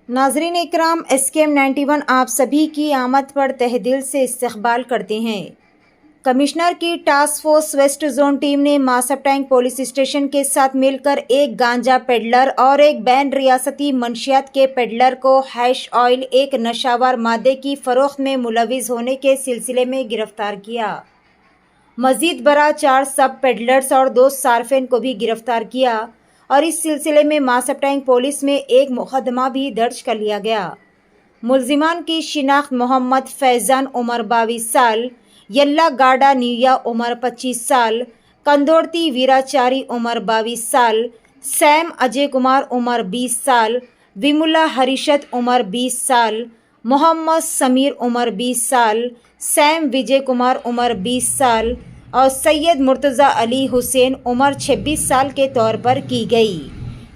नाज़रीन इकराम, SKM 91 आप सभी की आमद पर तहे दिल से इस्तकबाल करते हैं। कमिश्नर की task force west zone team ने मासब टैंक पुलिस स्टेशन के साथ मिलकर एक गांजा पेडलर और एक बैन रियासती मंशियात के पेडलर को हैश ऑयल, एक नशावर मादे की फरोख्त में मुलविस होने के सिलसिले में गिरफ्तार किया। मजीद बरा 4 सब पेडलर्स और 2 सार्फिन को भी गिरफ्तार किया और इस सिलसिले में मासब टैंक पुलिस में एक मुकदमा भी दर्ज कर लिया गया। मुलजिमान की शिनाख्त मोहम्मद फैज़ान उम्र 22 साल, यल्ला गाडा न्यूया उम्र 25 साल, कंदोरती वीराचारी उम्र 22 साल, सैम अजय कुमार उम्र 20 साल, विमुला हरीशत उम्र 20 साल, मोहम्मद समीर उम्र 20 साल, सैम विजय कुमार उम्र 20 साल और सैयद मुर्तज़ा अली हुसैन उम्र 26 साल के तौर पर की गई।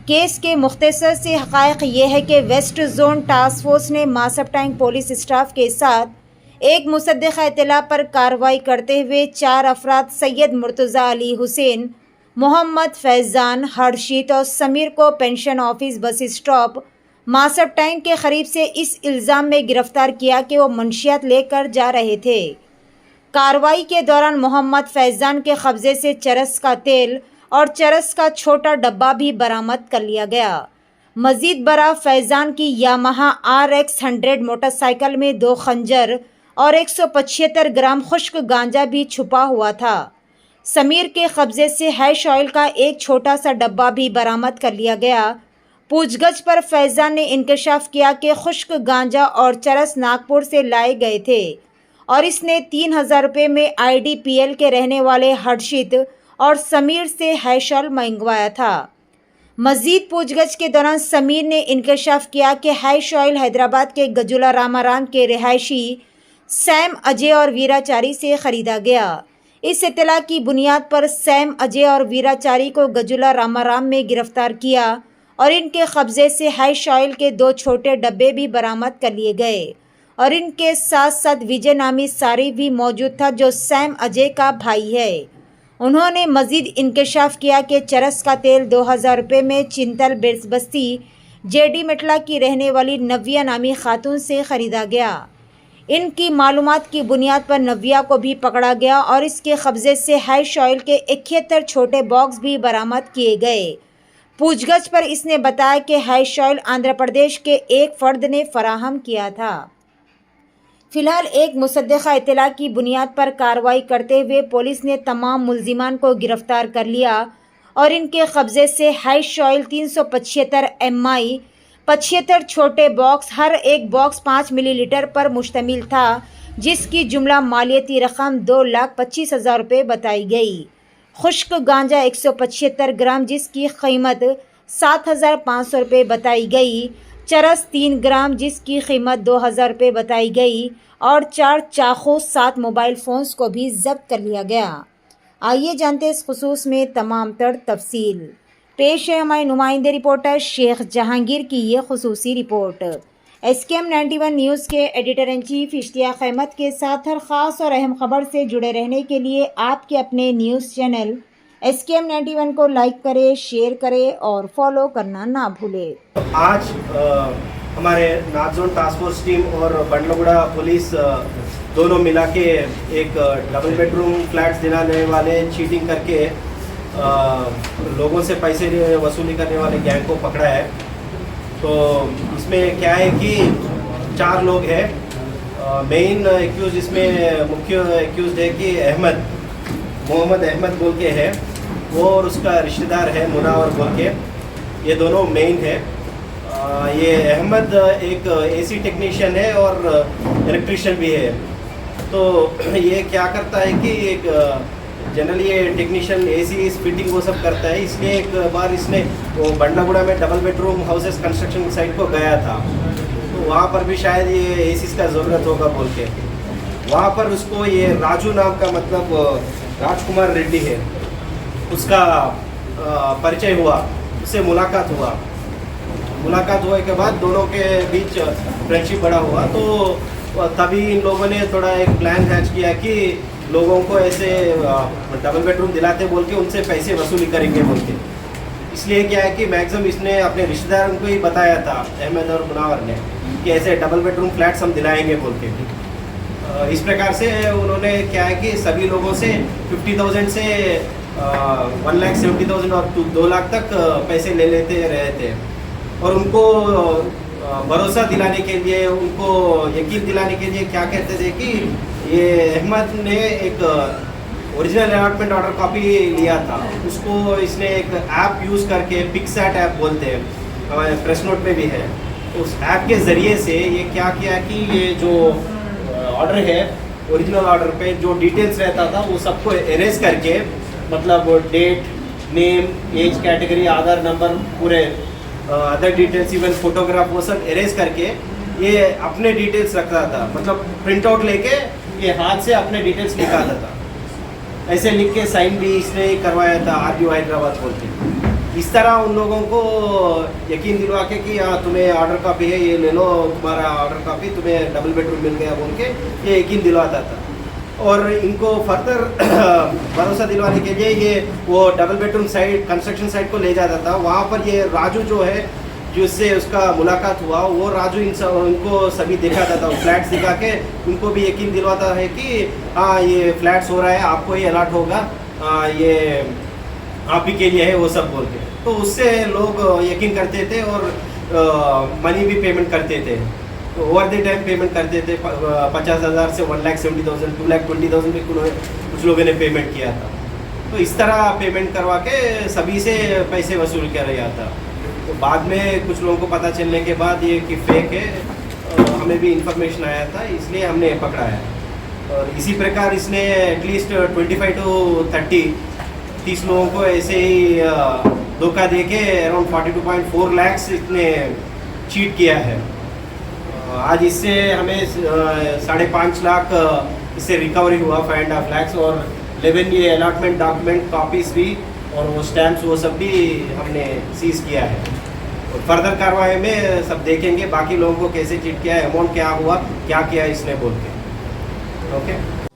केस के मुख्तसर से हक़ाइक़ ये है कि वेस्ट जोन टास्क फोर्स ने मासब टैंक पुलिस स्टाफ के साथ एक मुसद्दिक़ा इत्तला पर कार्रवाई करते हुए 4 अफराद सैयद मुर्तज़ा अली हुसैन, मोहम्मद फैज़ान, हर्षित और समीर को pension office bus stop Masab tank के करीब से इस इल्ज़ाम में गिरफ्तार किया कि वो मंशियात लेकर जा रहे थे। कार्रवाई के दौरान मोहम्मद फैज़ान के कब्ज़े से चरस का तेल और चरस का छोटा डब्बा भी बरामद कर लिया गया। मज़ीद बरा फैज़ान की यामाहा RX 100 मोटरसाइकिल में 2 खंजर और 175 ग्राम खुश्क गांजा भी छुपा हुआ था। समीर के कब्ज़े से हैश ऑयल का एक छोटा सा डब्बा भी बरामद कर लिया गया। पूछगछ पर फैज़ान ने इंकशाफ किया कि खुश्क गांजा और चरस नागपुर से लाए गए थे और इसने 3000 रुपये में IDPL के रहने वाले हर्षित और समीर से हैश ऑयल मंगवाया था। मज़ीद पूछगछ के दौरान समीर ने इंकशाफ किया कि हैश ऑयल हैदराबाद के गजुला रामाराम के रिहायशी सैम अजय और वीराचारी से ख़रीदा गया। इस इत्तला की बुनियाद पर सैम अजय और वीराचारी को गजुला रामाराम में गिरफ्तार किया और इनके कब्ज़े से हैश ऑयल के 2 छोटे डब्बे भी बरामद कर लिए गए और इनके साथ साथ विजय नामी सारी भी मौजूद था जो सैम अजय का भाई है। उन्होंने मज़ीद इंकशाफ किया कि चरस का तेल 2000 रुपये में चिंतल बस्ती JD मिटला की रहने वाली नव्या नामी खातून से ख़रीदा गया। इनकी मालूमात की बुनियाद पर नव्या को भी पकड़ा गया और इसके कब्ज़े से हैश ऑयल के 71 छोटे बॉक्स भी बरामद किए गए। पूछगछ पर इसने बताया कि हैश ऑयल आंध्र प्रदेश के एक फ़र्द ने फराहम किया था। फिलहाल एक मुसद्दिक़ा इत्तला की बुनियाद पर कार्रवाई करते हुए पुलिस ने तमाम मुलजिमान को गिरफ्तार कर लिया और इनके कब्ज़े से हैश ऑयल 375 MI 75 छोटे बॉक्स, हर एक बॉक्स 5 मिलीलीटर पर मुश्तमिल था, जिसकी जुमला मालियती रकम 2,25,000 रुपये बताई गई। खुश्क गांजा 175 ग्राम जिसकी कीमत 7,500 रुपये बताई गई। चरस 3 ग्राम जिसकी कीमत 2,000 रुपये बताई गई और 4 चाकू 7 मोबाइल फ़ोन्स को भी जब्त कर लिया गया। आइए जानते इस खुसूस में तमाम तर तफसील। पेश है हमारे नुमाइंदे रिपोर्टर शेख जहांगीर की ये खुसूसी रिपोर्ट। SKM 91 न्यूज़ के editor in chief Ishtiaq Ahmed के साथ हर ख़ास और अहम खबर से जुड़े रहने के लिए आपके अपने न्यूज़ चैनल SKM 91 को लाइक करें, शेयर करें और फॉलो करना ना भूलें। आज हमारे north zone task force team और बंडलगुड़ा पुलिस दोनों मिला के एक डबल बेडरूम फ्लैट्स दिलाने वाले चीटिंग करके लोगों से पैसे वसूली करने वाले गैंग को पकड़ा है। तो इसमें क्या है कि 4 लोग हैं। मेन एक्यूज इसमें मुख्य एक्यूज है कि मोहम्मद अहमद बोल के है, वो और उसका रिश्तेदार है मुनावर बोल के, ये दोनों मेन है। ये अहमद एक AC टेक्नीशियन है और इलेक्ट्रिशियन भी है। तो ये क्या करता है कि एक जनरली ये टेक्नीशियन AC फिटिंग वो सब करता है, इसलिए एक बार इसने वो बंडलागुड़ा में double bedroom houses construction site को गया था, तो वहाँ पर भी शायद ये ACs का ज़रूरत होगा बोल के वहाँ पर उसको ये राजू नाम का मतलब राजकुमार रेड्डी है, उसका परिचय हुआ, उससे मुलाकात हुए के बाद दोनों के बीच फ्रेंडशिप बड़ा हुआ। तो तभी इन लोगों ने थोड़ा एक प्लान हैच किया कि लोगों को ऐसे डबल बेडरूम दिलाते बोल के उनसे पैसे वसूली करेंगे बोल के। इसलिए क्या है कि मैक्सिमम इसने अपने रिश्तेदारों को ही बताया था, अहमद और मुनावर ने, कि ऐसे डबल बेडरूम फ्लैट्स हम दिलाएंगे बोल के। इस प्रकार से उन्होंने क्या है कि सभी लोगों से 50,000 से 1,70,000 और 2 लाख तक पैसे ले लेते रहे थे। और उनको भरोसा दिलाने के लिए, उनको यकीन दिलाने के लिए क्या कहते थे कि ये अहमद ने एक ओरिजिनल अलॉटमेंट ऑर्डर कॉपी लिया था, उसको इसने एक ऐप यूज़ करके, पिक्सैट ऐप बोलते हैं, हमारे प्रेस नोट में भी है, उस ऐप के ज़रिए से ये क्या किया कि ये जो ऑर्डर है, ओरिजिनल ऑर्डर पे जो डिटेल्स रहता था वो सबको एरेज करके, मतलब डेट, नेम, एज कैटेगरी, आधार नंबर, पूरे अदर डिटेल्स, इवन फोटोग्राफ, वो सब एरेज करके ये अपने डिटेल्स रखता था। मतलब प्रिंट आउट लेके ये हाथ से अपने डिटेल्स निकालता था, ऐसे लिख के साइन भी इसने करवाया था RDO हैदराबाद बोल के। इस तरह उन लोगों को यकीन दिलवा के कि हाँ तुम्हें ऑर्डर कॉपी है, ये ले लो तुम्हारा ऑर्डर कॉपी, तुम्हें डबल बेडरूम मिल गया बोल के ये यकीन दिलवाता था। और इनको फर्दर भरोसा दिलवाने के लिए ये वो double bedroom site, construction site को ले जाता था। वहाँ पर ये राजू जो है, जिससे उसका मुलाकात हुआ, वो राजू उनको सभी दिखाता था, फ्लैट्स दिखा के उनको भी यकीन दिलवाता है कि हाँ ये फ्लैट्स हो रहा है, आपको ही अलॉट होगा, ये आप ही के लिए है, वो सब बोल के। तो उससे लोग यकीन करते थे और मनी भी पेमेंट करते थे, तो ओवर द टाइम पेमेंट करते थे। 50,000 से 1,70,000, 2,20,000 भी कुछ लोगों ने पेमेंट किया था। तो इस तरह पेमेंट करवा के सभी से पैसे वसूल कर रहा था। तो बाद में कुछ लोगों को पता चलने के बाद ये कि फेक है, हमें भी इंफॉर्मेशन आया था, इसलिए हमने पकड़ा है। और इसी प्रकार इसने एटलीस्ट 25 to 30 लोगों को ऐसे ही धोखा दे के अराउंड 42.4 lakhs इतने चीट किया है। आज इससे हमें 5.5 लाख इससे रिकवरी हुआ, 5.5 lakhs, और 11 ये अलॉटमेंट डॉक्यूमेंट कॉपीज भी और वो स्टैम्प्स वो सब भी हमने सीज किया है। और फर्दर कार्रवाई में सब देखेंगे बाकी लोगों को कैसे चीट किया है, अमाउंट क्या हुआ, क्या किया इसने बोल के। Okay.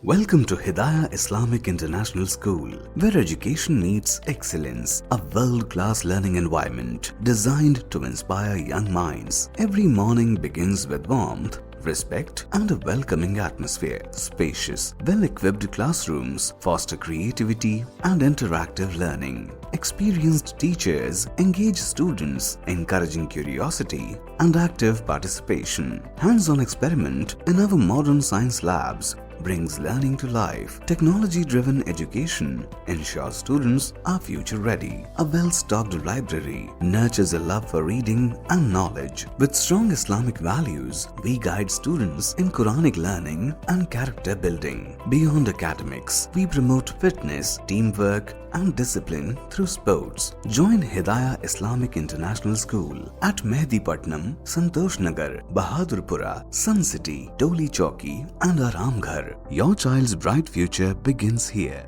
Welcome to Hidayah Islamic International School, where education meets excellence, a world-class learning environment designed to inspire young minds. Every morning begins with warmth, respect and a welcoming atmosphere. Spacious, well-equipped classrooms foster creativity and interactive learning. Experienced teachers engage students, encouraging curiosity and active participation. Hands-on experiment in our modern science labs brings learning to life. Technology-driven education ensures students are future-ready. A well-stocked library nurtures a love for reading and knowledge. With strong Islamic values, we guide students in Quranic learning and character building. Beyond academics, we promote fitness, teamwork, and discipline through sports. Join Hidayah Islamic International School at Mehdipatnam, Santosh Nagar, Bahadurpura, Sun City, Toli Chowki, and Aramghar. Your child's bright future begins here.